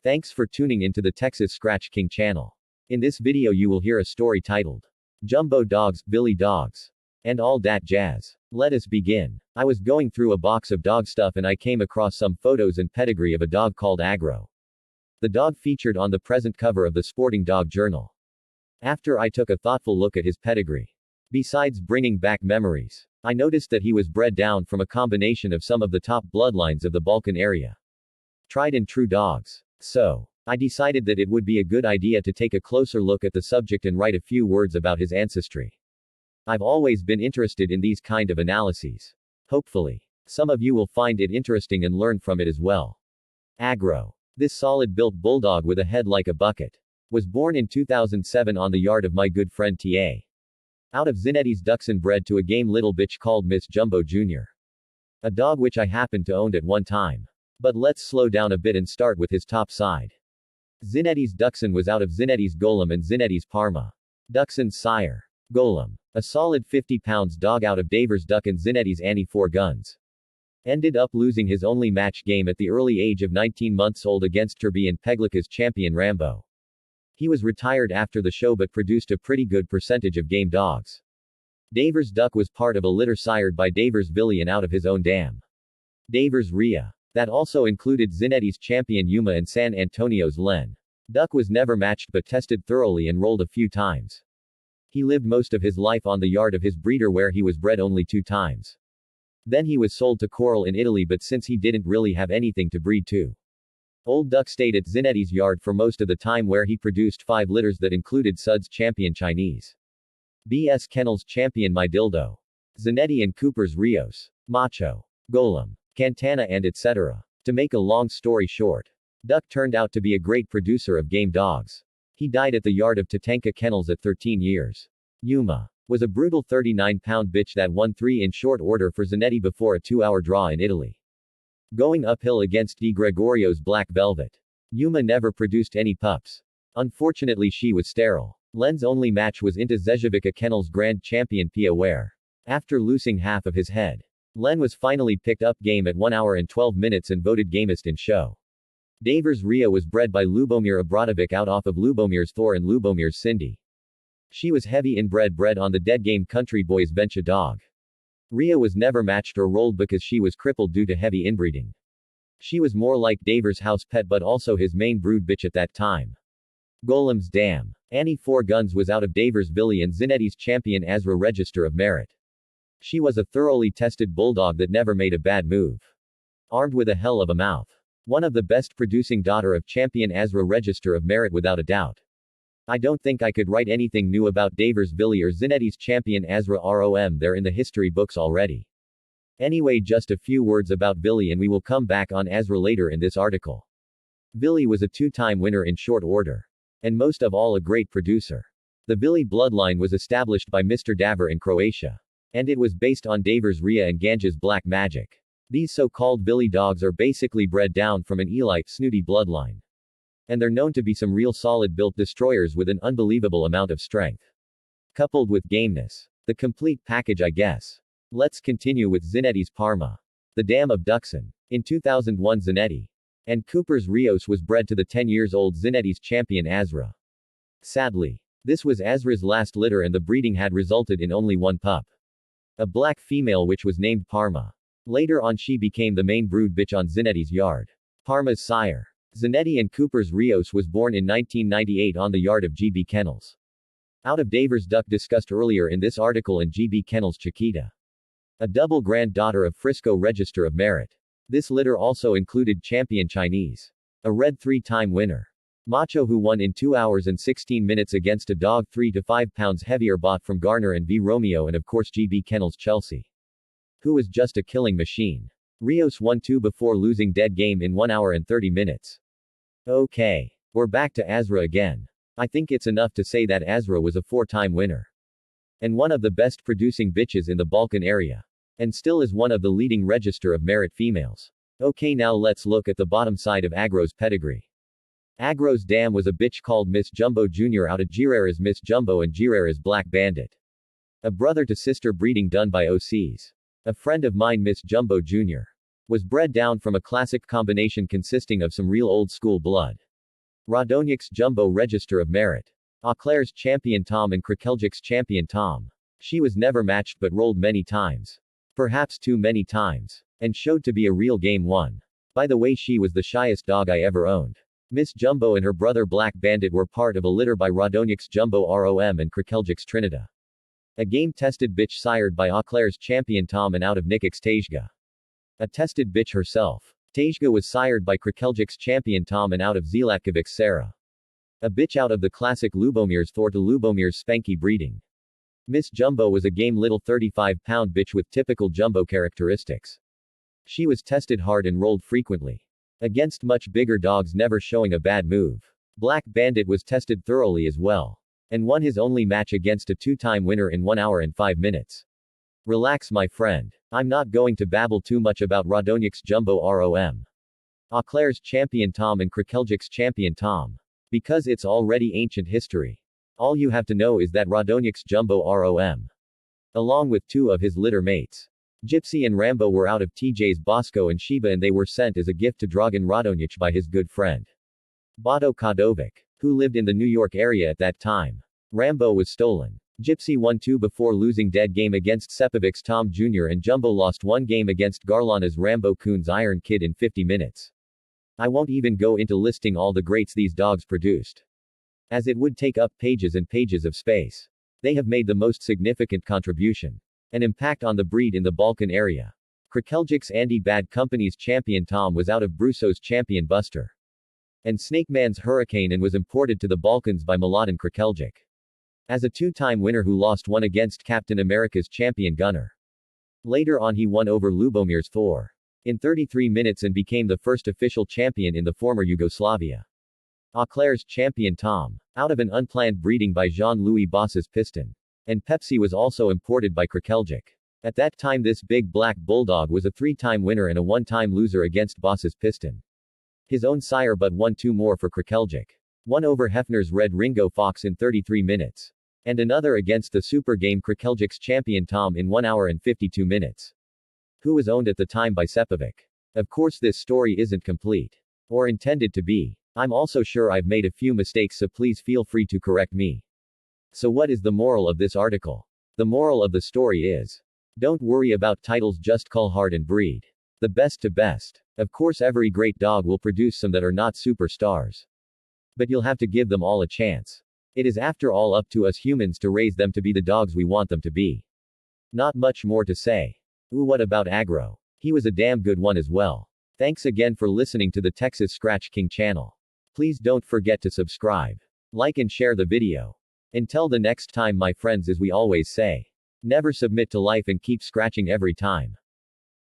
Thanks for tuning into the Texas Scratch King channel. In this video you will hear a story titled, Jumbo Dogs, Vili Dogs, and all dat jazz. Let us begin. I was going through a box of dog stuff and I came across some photos and pedigree of a dog called Agro. The dog featured on the present cover of the Sporting Dog Journal. After I took a thoughtful look at his pedigree, besides bringing back memories, I noticed that he was bred down from a combination of some of the top bloodlines of the Balkan area. Tried and true dogs. So, I decided that it would be a good idea to take a closer look at the subject and write a few words about his ancestry. I've always been interested in these kind of analyses. Hopefully, some of you will find it interesting and learn from it as well. Agro. This solid-built bulldog with a head like a bucket was born in 2007 on the yard of my good friend T.A. Out of Zinetti's Dachshund bred to a game little bitch called Miss Jumbo Jr. A dog which I happened to own at one time. But let's slow down a bit and start with his top side. Zinetti's Dachshund was out of Zinetti's Golem and Zinetti's Parma. Dachshund's sire. Golem. A solid 50 pounds dog out of Davers Duck and Zinetti's Annie 4 Guns. Ended up losing his only match game at the early age of 19 months old against Turbi and Peglica's champion Rambo. He was retired after the show but produced a pretty good percentage of game dogs. Davers Duck was part of a litter sired by Davers Vili and out of his own dam. Davers Rhea. That also included Zinetti's champion Yuma and San Antonio's Len. Duck was never matched but tested thoroughly and rolled a few times. He lived most of his life on the yard of his breeder where he was bred only 2 times. Then he was sold to Coral in Italy but since he didn't really have anything to breed to. Old Duck stayed at Zinetti's yard for most of the time where he produced 5 litters that included Sud's champion Chinese. B.S. Kennel's champion My Dildo. Zinetti and Cooper's Rios. Macho. Golem. Cantana and etc. To make a long story short, Duck turned out to be a great producer of game dogs. He died at the yard of Tatanka Kennels at 13 years. Yuma was a brutal 39-pound bitch that won 3 in short order for Zinetti before a 2-hour draw in Italy. Going uphill against Di Gregorio's Black Velvet. Yuma never produced any pups. Unfortunately she was sterile. Len's only match was into Zezhevica Kennel's grand champion Pia Ware. After losing half of his head, Len was finally picked up game at 1 hour and 12 minutes and voted gamest in show. Davers Rhea was bred by Lubomir Abradovic out off of Lubomir's Thor and Lubomir's Cindy. She was heavy inbred bred on the dead game Country Boys Bencha dog. Rhea was never matched or rolled because she was crippled due to heavy inbreeding. She was more like Davers' house pet but also his main brood bitch at that time. Golem's Dam. Annie 4 Guns was out of Davers Vili and Zinetti's champion Azra Register of Merit. She was a thoroughly tested bulldog that never made a bad move. Armed with a hell of a mouth. One of the best producing daughter of champion Azra Register of Merit without a doubt. I don't think I could write anything new about Davers Vili or Zinetti's champion Azra ROM, they're in the history books already. Anyway, just a few words about Vili and we will come back on Azra later in this article. Vili was a 2-time winner in short order. And most of all a great producer. The Vili bloodline was established by Mr. Daver in Croatia. And it was based on Davers Rhea and Ganja's Black Magic. These so-called Vili dogs are basically bred down from an Eli, snooty bloodline. And they're known to be some real solid-built destroyers with an unbelievable amount of strength. Coupled with gameness. The complete package I guess. Let's continue with Zinetti's Parma. The Dam of Dachshund. In 2001 Zinetti and Cooper's Rios was bred to the 10-years-old Zinetti's champion Azra. Sadly, this was Azra's last litter and the breeding had resulted in only 1 pup. A black female which was named Parma. Later on she became the main brood bitch on Zinetti's yard. Parma's sire. Zinetti and Cooper's Rios was born in 1998 on the yard of GB Kennels. Out of Davers Duck discussed earlier in this article and GB Kennels Chiquita. A double granddaughter of Frisco Register of Merit. This litter also included champion Chinese. A red 3-time winner. Macho who won in 2 hours and 16 minutes against a dog 3 to 5 pounds heavier bought from Garner and V. Romeo and of course GB Kennels Chelsea. Who was just a killing machine. Rios won 2 before losing dead game in 1 hour and 30 minutes. Okay. We're back to Azra again. I think it's enough to say that Azra was a 4-time winner. And one of the best producing bitches in the Balkan area. And still is one of the leading register of merit females. Okay, now let's look at the bottom side of Agro's pedigree. Agro's dam was a bitch called Miss Jumbo Jr. out of Girera's Miss Jumbo and Girera's Black Bandit. A brother to sister breeding done by OCs. A friend of mine Miss Jumbo Jr. was bred down from a classic combination consisting of some real old school blood. Radonjich's Jumbo Register of Merit. Eau Claire's Champion Tom and Krakeljik's Champion Tom. She was never matched but rolled many times. Perhaps too many times. And showed to be a real game one. By the way, she was the shyest dog I ever owned. Miss Jumbo and her brother Black Bandit were part of a litter by Radonjich's Jumbo ROM and Krakeljik's Trinita. A game-tested bitch sired by Eau Claire's Champion Tom and out of Nikik's Tajga. A tested bitch herself. Tajga was sired by Krakeljik's Champion Tom and out of Zelatkovic's Sarah. A bitch out of the classic Lubomir's Thor to Lubomir's Spanky breeding. Miss Jumbo was a game little 35-pound bitch with typical Jumbo characteristics. She was tested hard and rolled frequently. Against much bigger dogs, never showing a bad move. Black Bandit was tested thoroughly as well. And won his only match against a two-time winner in 1 hour and 5 minutes. Relax, my friend. I'm not going to babble too much about Radonjich's Jumbo ROM. Eau Claire's Champion Tom and Krakeljik's Champion Tom. Because it's already ancient history. All you have to know is that Radonjich's Jumbo ROM. Along with 2 of his litter mates. Gypsy and Rambo were out of TJ's Bosco and Sheba, and they were sent as a gift to Dragan Radonjic by his good friend Bodo Kadovic, who lived in the New York area at that time. Rambo was stolen. Gypsy won 2 before losing dead game against Sepovic's Tom Jr. and Jumbo lost 1 game against Garlana's Rambo Coon's Iron Kid in 50 minutes. I won't even go into listing all the greats these dogs produced, as it would take up pages and pages of space. They have made the most significant contribution and impact on the breed in the Balkan area. Krakeljik's Andy Bad Company's Champion Tom was out of Brusso's Champion Buster and Snakeman's Hurricane and was imported to the Balkans by Mladen Krakeljik. As a 2-time winner who lost 1 against Captain America's Champion Gunner. Later on he won over Lubomir's Thor in 33 minutes and became the first official champion in the former Yugoslavia. Eau Claire's Champion Tom, out of an unplanned breeding by Jean-Louis Boss's Piston. And Pepsi was also imported by Krakeljik. At that time this big black bulldog was a 3-time winner and a 1-time loser against Boss's Piston. His own sire but won 2 more for Krakeljik. One over Hefner's Red Ringo Fox in 33 minutes. And another against the super game Krakeljik's Champion Tom in 1 hour and 52 minutes. Who was owned at the time by Sepovic. Of course this story isn't complete. Or intended to be. I'm also sure I've made a few mistakes, so please feel free to correct me. So what is the moral of this article? The moral of the story is, don't worry about titles, just cull hard and breed the best to best. Of course every great dog will produce some that are not superstars. But you'll have to give them all a chance. It is after all up to us humans to raise them to be the dogs we want them to be. Not much more to say. Ooh, what about Agro? He was a damn good one as well. Thanks again for listening to the Texas Scratch King channel. Please don't forget to subscribe, like and share the video. Until the next time, my friends, as we always say, never submit to life and keep scratching every time.